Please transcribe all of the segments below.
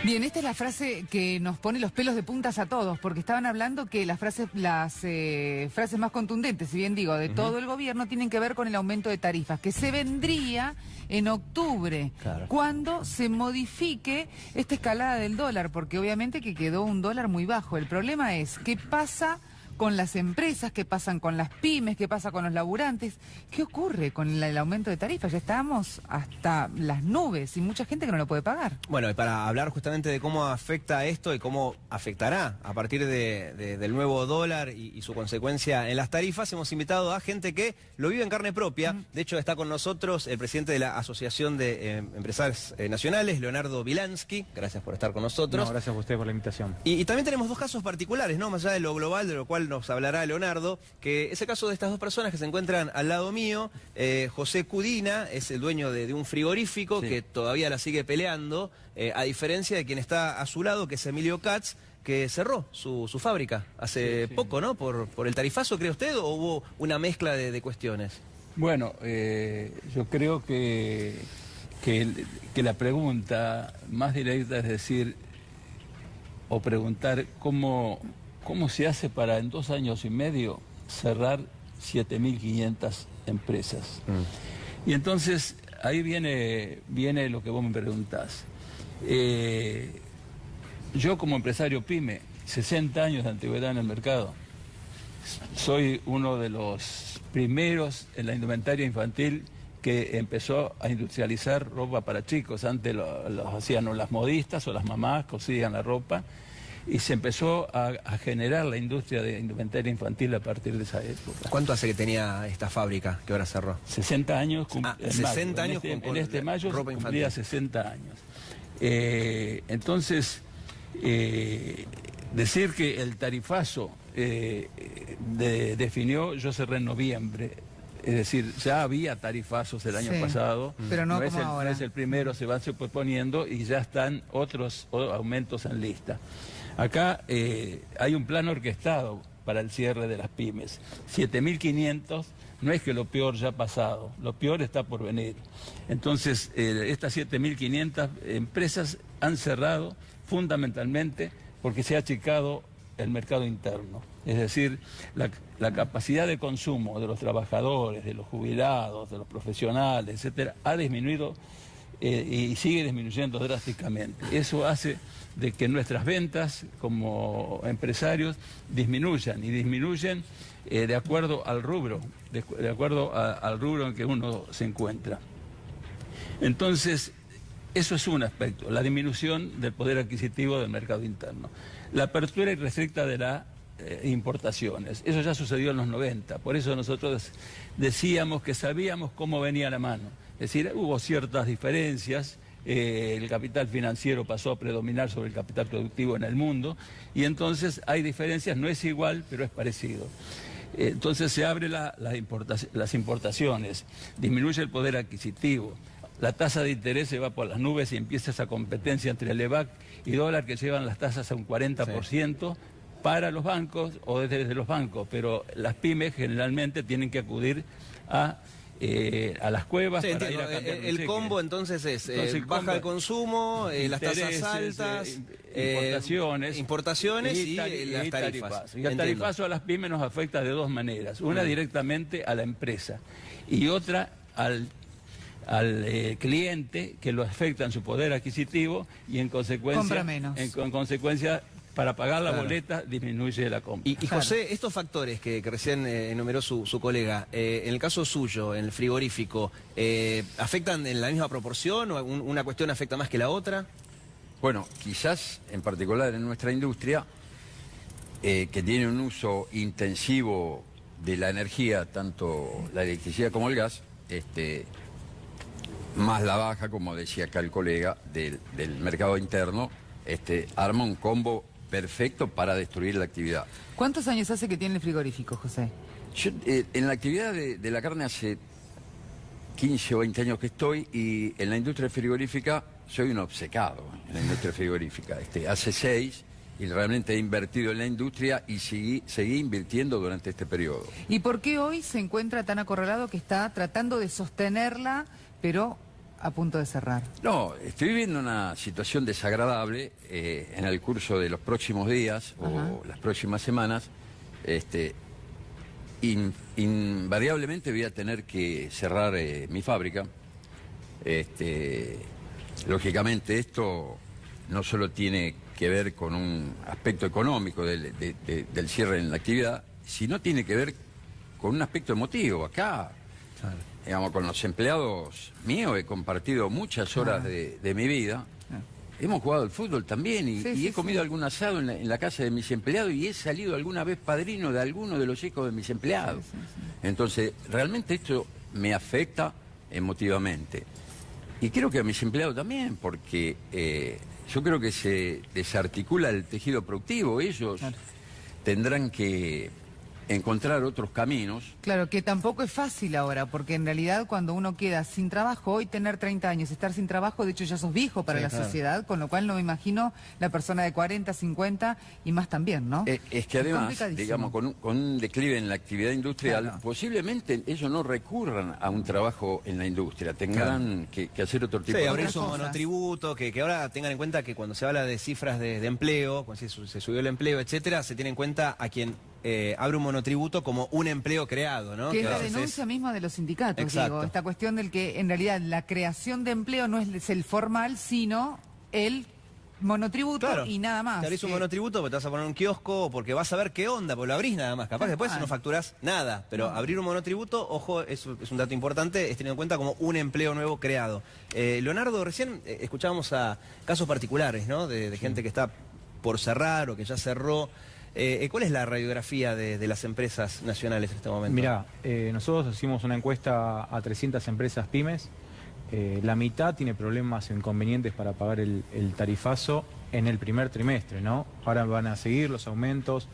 Bien, esta es la frase que nos pone los pelos de puntas a todos, porque estaban hablando que las frases más contundentes, si bien digo, de todo el gobierno, tienen que ver con el aumento de tarifas, que se vendría en octubre, cuando se modifique esta escalada del dólar, porque obviamente que quedó un dólar muy bajo. El problema es, ¿qué pasa con las empresas? ¿Qué pasa con las pymes? ¿Qué pasa con los laburantes? ¿Qué ocurre con el aumento de tarifas? Ya estamos hasta las nubes y mucha gente que no lo puede pagar. Bueno, y para hablar justamente de cómo afecta esto y cómo afectará a partir del nuevo dólar y su consecuencia en las tarifas, hemos invitado a gente que lo vive en carne propia. De hecho, está con nosotros el presidente de la Asociación de Empresarios Nacionales, Leonardo Bilansky. Gracias por estar con nosotros. No, gracias a usted por la invitación. Y también tenemos dos casos particulares, ¿no? Más allá de lo global, de lo cual nos hablará Leonardo, que es el caso de estas dos personas que se encuentran al lado mío. José Cudina es el dueño de un frigorífico que todavía la sigue peleando, a diferencia de quien está a su lado, que es Emilio Katz, que cerró su fábrica hace poco, ¿no? ¿Por el tarifazo, cree usted, o hubo una mezcla de cuestiones? Bueno, yo creo que la pregunta más directa es decir, o preguntar cómo se hace para en 2 años y medio cerrar 7.500 empresas. Y entonces ahí viene lo que vos me preguntás. Yo como empresario pyme, 60 años de antigüedad en el mercado, soy uno de los primeros en la indumentaria infantil que empezó a industrializar ropa para chicos. Antes lo hacían las modistas o las mamás, cosían la ropa, y se empezó a generar la industria de indumentaria infantil a partir de esa época. ¿Cuánto hace que tenía esta fábrica que ahora cerró? 60 años. 60 años en este mayo ropa cumplía infantil. 60 años. Entonces, decir que el tarifazo definió, yo cerré en noviembre. Es decir, ya había tarifazos el año pasado, pero no como ahora. ahora. No es el primero, se van superponiendo y ya están otros aumentos en lista. Acá hay un plan orquestado para el cierre de las pymes. 7.500, no es que lo peor ya ha pasado, lo peor está por venir. Entonces, estas 7.500 empresas han cerrado fundamentalmente porque se ha achicado el mercado interno. Es decir, la capacidad de consumo de los trabajadores, de los jubilados, de los profesionales, etcétera, ha disminuido y sigue disminuyendo drásticamente. Eso hace de que nuestras ventas como empresarios disminuyan de acuerdo al rubro, de acuerdo al rubro en que uno se encuentra. Entonces, eso es un aspecto, la disminución del poder adquisitivo del mercado interno. La apertura irrestricta de las importaciones, eso ya sucedió en los 90, por eso nosotros decíamos que sabíamos cómo venía la mano. Es decir, hubo ciertas diferencias, el capital financiero pasó a predominar sobre el capital productivo en el mundo, y entonces hay diferencias, no es igual, pero es parecido. Entonces se abre las importaciones, disminuye el poder adquisitivo, la tasa de interés se va por las nubes y empieza esa competencia entre el EVAC y dólar que llevan las tasas a un 40% para los bancos o desde los bancos, pero las pymes generalmente tienen que acudir a las cuevas para ir a cambiar el combo entonces es baja el consumo, las tasas altas, importaciones y las tarifas. Y el tarifazo a las pymes nos afecta de dos maneras, una directamente a la empresa y otra al cliente, que lo afecta en su poder adquisitivo y en consecuencia compra menos. En consecuencia, para pagar la boleta disminuye la compra. Y José, estos factores que recién enumeró su colega, en el caso suyo, en el frigorífico, ¿afectan en la misma proporción o una cuestión afecta más que la otra? Bueno, quizás en particular en nuestra industria, que tiene un uso intensivo de la energía, tanto la electricidad como el gas, más la baja, como decía acá el colega, del mercado interno, arma un combo perfecto para destruir la actividad. ¿Cuántos años hace que tiene el frigorífico, José? Yo en la actividad de la carne hace 15 o 20 años que estoy, y en la industria frigorífica soy un obcecado en la industria frigorífica. Hace 6 y realmente he invertido en la industria y seguí invirtiendo durante este periodo. ¿Y por qué hoy se encuentra tan acorralado que está tratando de sostenerla, pero a punto de cerrar? No, estoy viviendo una situación desagradable en el curso de los próximos días o las próximas semanas. Invariablemente voy a tener que cerrar mi fábrica. Lógicamente esto no solo tiene que ver con un aspecto económico del cierre en la actividad, sino tiene que ver con un aspecto emotivo. Acá, digamos, con los empleados míos he compartido muchas horas de mi vida. Hemos jugado al fútbol también y he comido algún asado en la casa de mis empleados y he salido alguna vez padrino de alguno de los hijos de mis empleados. Entonces, realmente esto me afecta emotivamente. Y creo que a mis empleados también, porque yo creo que se desarticula el tejido productivo. Ellos tendrán que encontrar otros caminos. Claro, que tampoco es fácil ahora, porque en realidad cuando uno queda sin trabajo, hoy tener 30 años, estar sin trabajo, de hecho ya sos viejo para la sociedad, con lo cual no me imagino la persona de 40, 50 y más también, ¿no? Es que además, digamos, con un declive en la actividad industrial, posiblemente ellos no recurran a un trabajo en la industria, tendrán que hacer otro tipo de abrir su monotributo, que ahora tengan en cuenta que cuando se habla de cifras de empleo, cuando se subió el empleo, etcétera, se tiene en cuenta a quien abre un monotributo como un empleo creado, ¿no? Que es la denuncia misma de los sindicatos, digo, esta cuestión del que en realidad la creación de empleo no es el formal, sino el monotributo y nada más. Te abrís un monotributo porque te vas a poner un kiosco, porque vas a ver qué onda, porque lo abrís nada más. Capaz que después no facturás nada, pero abrir un monotributo, ojo, es un dato importante, es tenido en cuenta como un empleo nuevo creado. Leonardo, recién escuchábamos a casos particulares, ¿no? De gente que está por cerrar o que ya cerró. ¿Cuál es la radiografía de las empresas nacionales en este momento? Mirá, nosotros hicimos una encuesta a 300 empresas pymes. La mitad tiene problemas o inconvenientes para pagar el tarifazo en el primer trimestre, ¿no? Ahora van a seguir los aumentos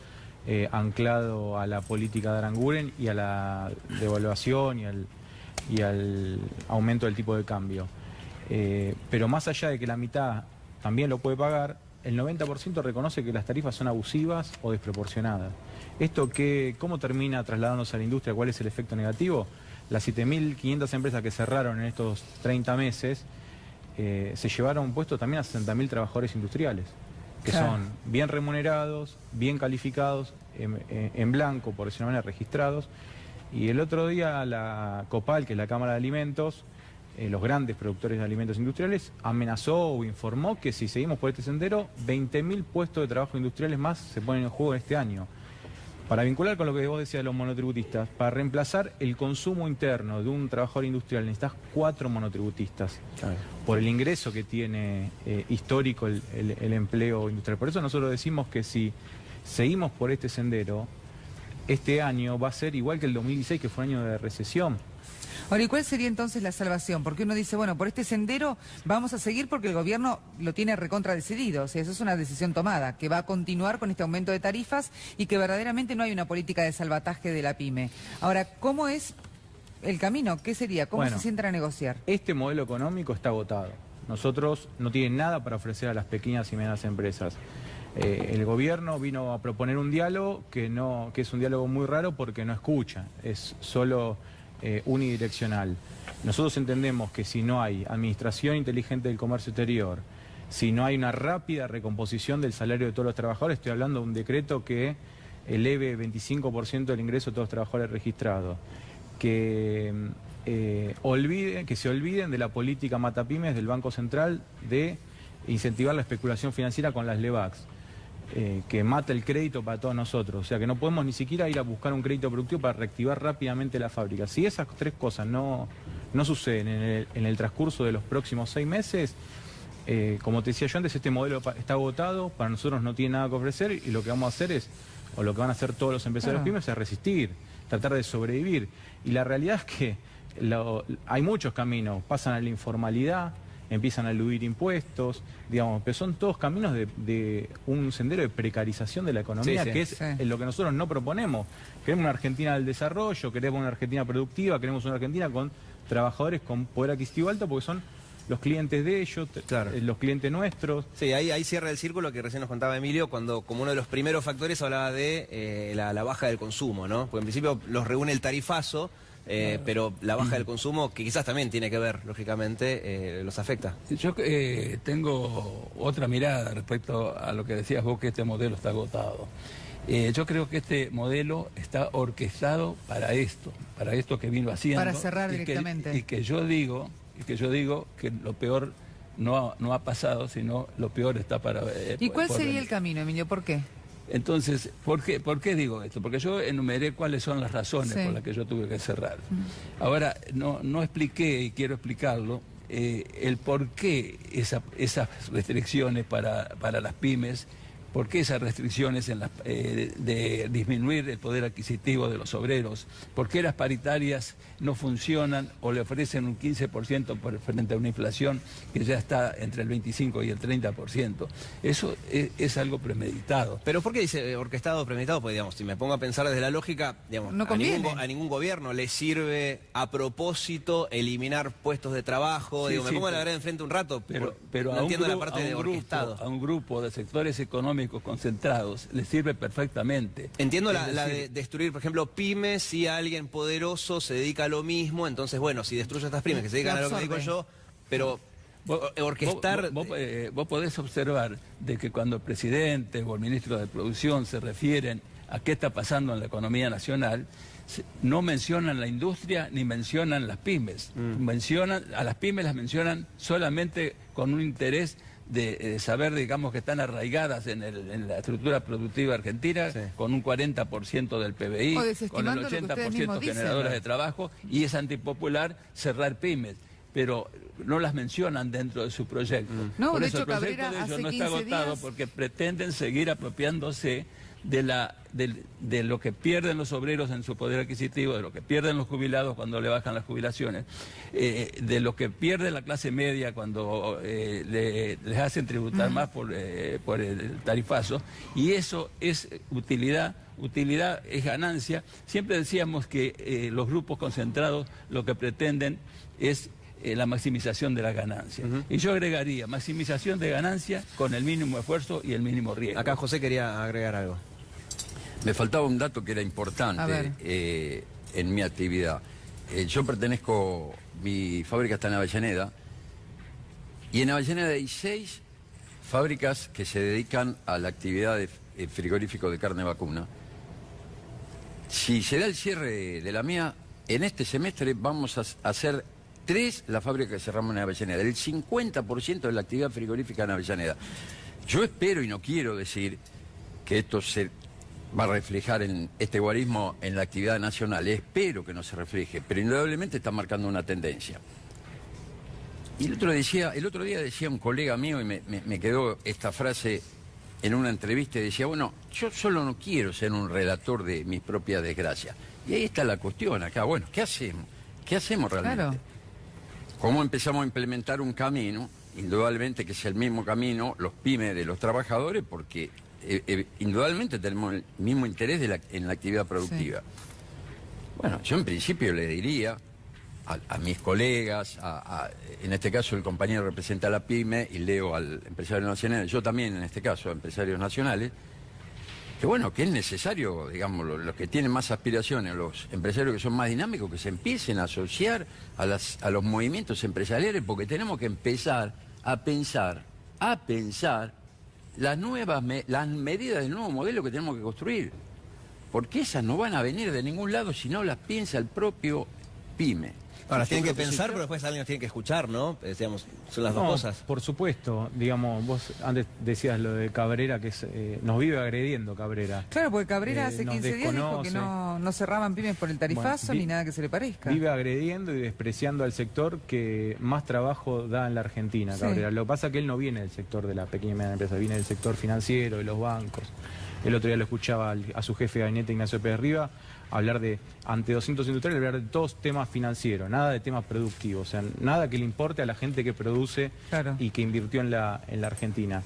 anclado a la política de Aranguren y a la devaluación y al aumento del tipo de cambio. Pero más allá de que la mitad también lo puede pagar, el 90% reconoce que las tarifas son abusivas o desproporcionadas. ¿Esto cómo termina trasladándose a la industria? ¿Cuál es el efecto negativo? Las 7.500 empresas que cerraron en estos 30 meses se llevaron puestos también a 60.000 trabajadores industriales, que son bien remunerados, bien calificados, en blanco, por decirlo de manera, registrados. Y el otro día la COPAL, que es la Cámara de Alimentos, los grandes productores de alimentos industriales, amenazó o informó que si seguimos por este sendero, 20.000 puestos de trabajo industriales más se ponen en juego este año. Para vincular con lo que vos decías de los monotributistas, para reemplazar el consumo interno de un trabajador industrial necesitas 4 monotributistas, por el ingreso que tiene histórico el empleo industrial. Por eso nosotros decimos que si seguimos por este sendero, este año va a ser igual que el 2016, que fue un año de recesión. Ahora, ¿y cuál sería entonces la salvación? Porque uno dice, bueno, por este sendero vamos a seguir porque el gobierno lo tiene recontra decidido. O sea, eso es una decisión tomada, que va a continuar con este aumento de tarifas y que verdaderamente no hay una política de salvataje de la pyme. Ahora, ¿cómo es el camino? ¿Qué sería? ¿Cómo se sientan a negociar? Este modelo económico está agotado. Nosotros no tienen nada para ofrecer a las pequeñas y medianas empresas. El gobierno vino a proponer un diálogo que es un diálogo muy raro porque no escucha, es solo unidireccional. Nosotros entendemos que si no hay administración inteligente del comercio exterior, si no hay una rápida recomposición del salario de todos los trabajadores, estoy hablando de un decreto que eleve 25% del ingreso de todos los trabajadores registrados, que se olviden de la política matapymes del Banco Central de incentivar la especulación financiera con las LEVACs, que mata el crédito para todos nosotros. O sea, que no podemos ni siquiera ir a buscar un crédito productivo para reactivar rápidamente la fábrica. Si esas 3 cosas no suceden en el transcurso de los próximos 6 meses, como te decía yo antes, este modelo está agotado, para nosotros no tiene nada que ofrecer y lo que vamos a hacer es, o lo que van a hacer todos los empresarios pymes, es resistir, tratar de sobrevivir. Y la realidad es que hay muchos caminos, pasan a la informalidad, empiezan a eludir impuestos, digamos, pero son todos caminos de un sendero de precarización de la economía, que es lo que nosotros no proponemos. Queremos una Argentina del desarrollo, queremos una Argentina productiva, queremos una Argentina con trabajadores con poder adquisitivo alto, porque son los clientes de ellos, los clientes nuestros. Sí, ahí cierra el círculo que recién nos contaba Emilio, cuando como uno de los primeros factores hablaba de la baja del consumo, ¿no? Porque en principio los reúne el tarifazo, pero la baja del consumo, que quizás también tiene que ver, lógicamente, los afecta. Yo tengo otra mirada respecto a lo que decías vos, que este modelo está agotado. Yo creo que este modelo está orquestado para esto que vino haciendo. Para cerrar directamente. Y que yo digo que lo peor no ha pasado, sino lo peor está para... ¿Y cuál por sería venir. el camino, Emilio? ¿Por qué? Entonces, ¿por qué digo esto? Porque yo enumeré cuáles son las razones por las que yo tuve que cerrar. Ahora, no expliqué, y quiero explicarlo, el por qué esas restricciones para las pymes. ¿Por qué esas restricciones de disminuir el poder adquisitivo de los obreros? ¿Por qué las paritarias no funcionan o le ofrecen un 15% frente a una inflación que ya está entre el 25 y el 30%? Eso es algo premeditado. Pero ¿por qué dice orquestado, premeditado? Porque, digamos, si me pongo a pensar desde la lógica, digamos, No conviene. a ningún gobierno le sirve a propósito eliminar puestos de trabajo. Sí, Me pongo a la verdad enfrente un rato, pero no entiendo la parte de orquestado. a un grupo de sectores económicos concentrados le sirve perfectamente. Entiendo Es la decir, de destruir, por ejemplo, pymes, si alguien poderoso se dedica a lo mismo, entonces, bueno, si destruyo estas pymes que se dedican a lo que digo yo, pero orquestar... Vos podés observar de que cuando el presidente o el ministro de Producción se refieren a qué está pasando en la economía nacional, no mencionan la industria ni mencionan las pymes. A las pymes las mencionan solamente con un interés de saber, digamos, que están arraigadas en la estructura productiva argentina, Sí. con un 40% del PBI, O con el desestimando lo que ustedes 80% mismos dicen. generadoras de trabajo, y es antipopular cerrar pymes. Pero no las mencionan dentro de su proyecto. No, Por de eso hecho, el proyecto Cabrera de ellos hace no está 15 agotado días... porque pretenden seguir apropiándose de lo que pierden los obreros en su poder adquisitivo, de lo que pierden los jubilados cuando le bajan las jubilaciones, de lo que pierde la clase media cuando les hacen tributar más por el tarifazo, y eso es utilidad es ganancia. Siempre decíamos que los grupos concentrados lo que pretenden es la maximización de la ganancia. Y yo agregaría maximización de ganancia con el mínimo esfuerzo y el mínimo riesgo. Acá José quería agregar algo. Me faltaba un dato que era A importante ver. en mi actividad. Yo pertenezco, mi fábrica está en Avellaneda, y en Avellaneda hay 6 fábricas que se dedican a la actividad de frigorífico de carne vacuna. Si se da el cierre de la mía, en este semestre vamos a hacer 3 la fábrica que cerramos en Avellaneda, el 50% de la actividad frigorífica en Avellaneda. Yo espero, y no quiero decir que esto se va a reflejar en este guarismo en la actividad nacional, espero que no se refleje, pero indudablemente está marcando una tendencia. Y el otro día decía un colega mío, y me quedó esta frase en una entrevista, y decía, bueno, yo solo no quiero ser un relator de mis propias desgracias. Y ahí está la cuestión acá, bueno, ¿qué hacemos? ¿Qué hacemos realmente? Claro. ¿Cómo empezamos a implementar un camino? Indudablemente que es el mismo camino, los pymes de los trabajadores, porque indudablemente tenemos el mismo interés en la actividad productiva. Sí. Bueno, yo en principio le diría a mis colegas, en este caso el compañero representa a la pyme y Leo al empresario nacional, yo también en este caso a empresarios nacionales, que bueno, que es necesario, digamos, los que tienen más aspiraciones, los empresarios que son más dinámicos, que se empiecen a asociar a los movimientos empresariales, porque tenemos que empezar a pensar las medidas del nuevo modelo que tenemos que construir. Porque esas no van a venir de ningún lado si no las piensa el propio pyme. Ahora, tienen que Yo creo pensar, sí, pero después alguien nos tiene que escuchar, ¿no? Decíamos, son las dos No, cosas. por supuesto, digamos, vos antes decías lo de Cabrera, que nos vive agrediendo Cabrera. Claro, porque Cabrera hace nos 15 días dijo que desconoce. no cerraban pymes por el tarifazo Bueno, ni nada que se le parezca. Vive agrediendo y despreciando al sector que más trabajo da en la Argentina, Sí. Cabrera. Lo que pasa es que él no viene del sector de la pequeña y mediana empresa, viene del sector financiero, de los bancos. El otro día lo escuchaba a su jefe de gabinete, Ignacio Pérez Riva, hablar ante 200 industriales, hablar de todos temas financieros, nada de temas productivos, o sea, nada que le importe a la gente que produce Claro. y que invirtió en la Argentina.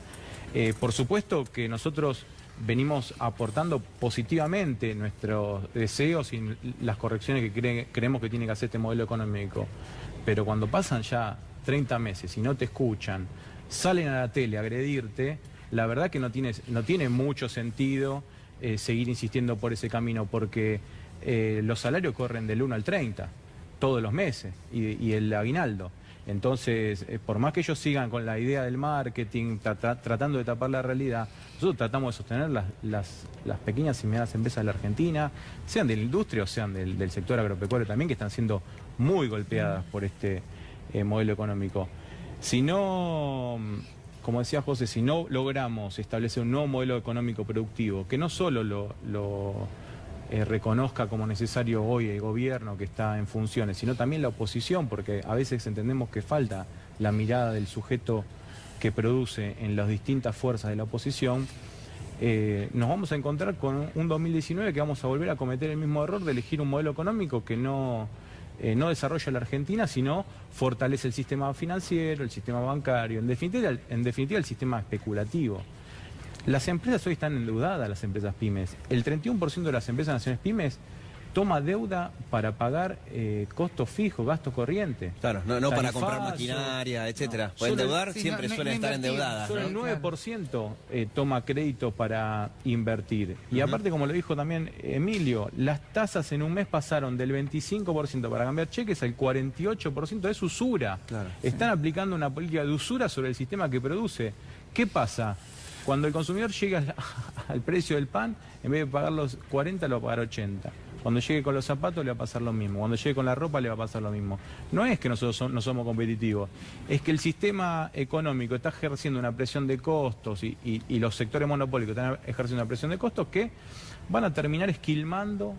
Por supuesto que nosotros venimos aportando positivamente nuestros deseos y las correcciones que creemos que tiene que hacer este modelo económico, pero cuando pasan ya 30 meses y no te escuchan, salen a la tele a agredirte, la verdad que no tiene mucho sentido seguir insistiendo por ese camino, porque los salarios corren del 1 al 30, todos los meses, y el aguinaldo. Entonces, por más que ellos sigan con la idea del marketing, tratando de tapar la realidad, nosotros tratamos de sostener las pequeñas y medianas empresas de la Argentina, sean de la industria o sean del sector agropecuario también, que están siendo muy golpeadas por este modelo económico. Si no, como decía José, si no logramos establecer un nuevo modelo económico productivo, que no solo lo reconozca como necesario hoy el gobierno que está en funciones, sino también la oposición, porque a veces entendemos que falta la mirada del sujeto que produce en las distintas fuerzas de la oposición, nos vamos a encontrar con un 2019 que vamos a volver a cometer el mismo error de elegir un modelo económico que no desarrolla la Argentina, sino fortalece el sistema financiero, el sistema bancario, en definitiva el sistema especulativo. Las empresas hoy están endeudadas, las empresas pymes. El 31% de las empresas nacionales pymes toma deuda para pagar costos fijos, gastos corrientes. Claro, no para comprar maquinaria, etcétera. Pueden endeudar, siempre suelen estar endeudadas. Solo el 9% toma crédito para invertir. Y aparte, como lo dijo también Emilio, las tasas en un mes pasaron del 25% para cambiar cheques al 48% es usura. Claro, están aplicando una política de usura sobre el sistema que produce. ¿Qué pasa? Cuando el consumidor llega al precio del pan, en vez de pagar los 40, lo va a pagar 80. Cuando llegue con los zapatos le va a pasar lo mismo. Cuando llegue con la ropa le va a pasar lo mismo. No es que nosotros no somos competitivos, es que el sistema económico está ejerciendo una presión de costos y los sectores monopólicos están ejerciendo una presión de costos que van a terminar esquilmando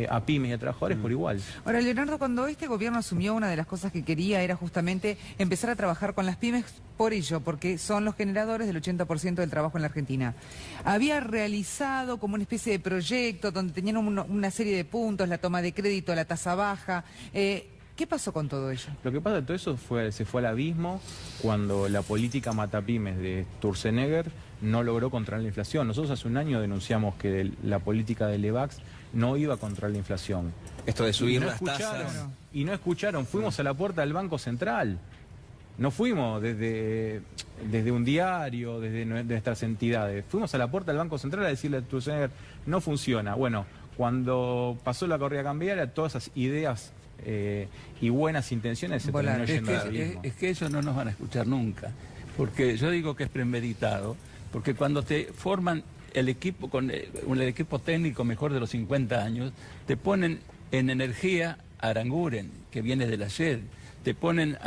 a pymes y a trabajadores por igual. Ahora, Leonardo, cuando este gobierno asumió, una de las cosas que quería era justamente empezar a trabajar con las pymes por ello, porque son los generadores del 80% del trabajo en la Argentina. Había realizado como una especie de proyecto donde tenían una serie de puntos, la toma de crédito, la tasa baja. ¿Qué pasó con todo ello? Lo que pasa de todo eso se fue al abismo cuando la política matapymes de Sturzenegger no logró controlar la inflación. Nosotros hace un año denunciamos que la política de Levax no iba a controlar la inflación. Esto de subir las tasas. Y no escucharon, fuimos a la puerta del Banco Central. No fuimos desde un diario, desde nuestras entidades. Fuimos a la puerta del Banco Central a decirle a Sturzenegger, no funciona. Bueno, cuando pasó la corrida cambiaria, todas esas ideas y buenas intenciones se terminó yendo al abismo. Es que eso no nos van a escuchar nunca. Porque yo digo que es premeditado, porque cuando te forman el equipo con el equipo técnico mejor de los 50 años, te ponen en energía a Aranguren, que viene de la Shell, te ponen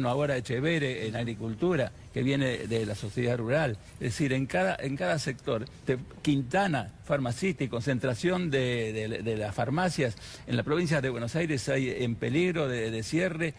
ahora a Echeverre en agricultura, que viene de la sociedad rural. Es decir, en cada sector, Quintana, farmacéutica, concentración de las farmacias. En la provincia de Buenos Aires hay en peligro de cierre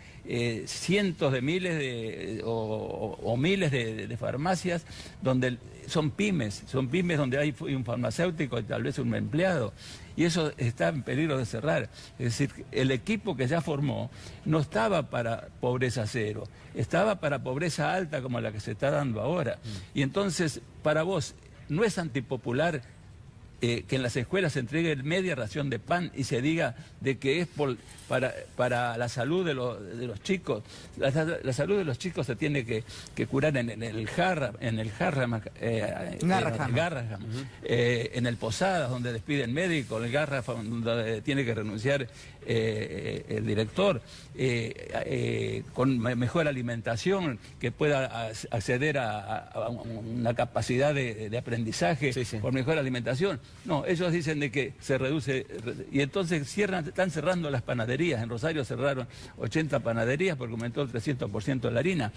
cientos de miles o miles de farmacias donde son pymes donde hay un farmacéutico y tal vez un empleado. Y eso está en peligro de cerrar. Es decir, el equipo que ya formó no estaba para pobreza cero, estaba para pobreza alta como la que se está dando ahora. Y entonces, para vos, ¿no es antipopular que en las escuelas se entregue media ración de pan y se diga de que es para la salud de los chicos? La salud de los chicos se tiene que curar en el Garraham, en el Posadas, donde despiden médicos, en el Garraham, donde tiene que renunciar el director, con mejor alimentación, que pueda acceder a una capacidad de aprendizaje por mejor alimentación. No, ellos dicen de que se reduce, y entonces están cerrando las panaderías. En Rosario cerraron 80 panaderías porque aumentó el 300% de la harina.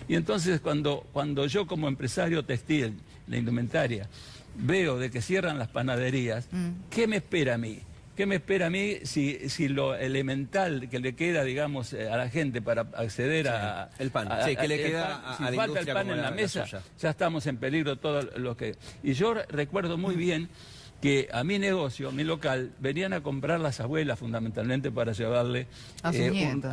Y entonces cuando yo como empresario textil, la indumentaria, veo de que cierran las panaderías, ¿qué me espera a mí? ¿Qué me espera a mí si lo elemental que le queda, digamos, a la gente para acceder a... El pan, que le queda si falta el pan en la mesa, ya estamos en peligro todos los que... Y yo recuerdo muy bien que a mi negocio, mi local, venían a comprar las abuelas fundamentalmente para llevarle a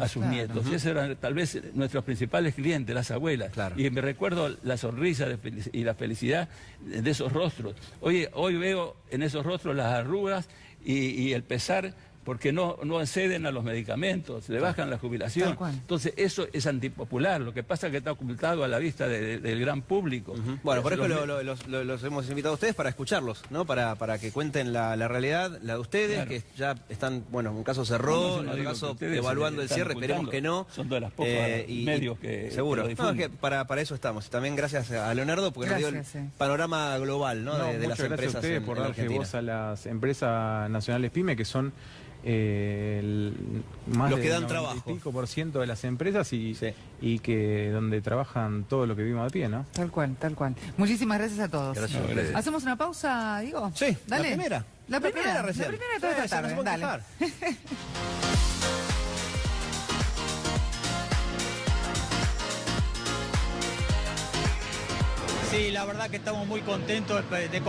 sus nietos. Y esos eran tal vez nuestros principales clientes, las abuelas. Claro. Y me recuerdo la sonrisa y la felicidad de esos rostros. Hoy veo en esos rostros las arrugas y el pesar porque no acceden a los medicamentos, le bajan la jubilación. Tal cual. Entonces eso es antipopular, lo que pasa es que está ocultado a la vista del gran público. Bueno, por eso los hemos invitado a ustedes para escucharlos, ¿no? Para que cuenten la realidad, la de ustedes, Claro. que ya están, bueno, un caso cerró, Yo no en digo otro caso que ustedes evaluando el están cierre, esperemos ocultando. que no. Son de las pocas medios que seguro. lo No, es difunden. que para eso estamos. Y también gracias a Leonardo, porque nos dio el Gracias, sí. panorama global, ¿no? de las muchas gracias empresas a ustedes en por la darle Argentina. voz a las empresas nacionales PYME, que son más Los que del dan 90 trabajo. y pico % de las empresas y Sí. donde trabajan todo lo que vimos de pie, ¿no? Tal cual, tal cual. Muchísimas gracias a todos. Gracias a No, ustedes. ¿Hacemos una pausa, Diego? Sí, Dale. la primera. La primera recién. La primera de toda Sí, esta se nos tarde. puede Dale. quejar. Sí, la verdad que estamos muy contentos de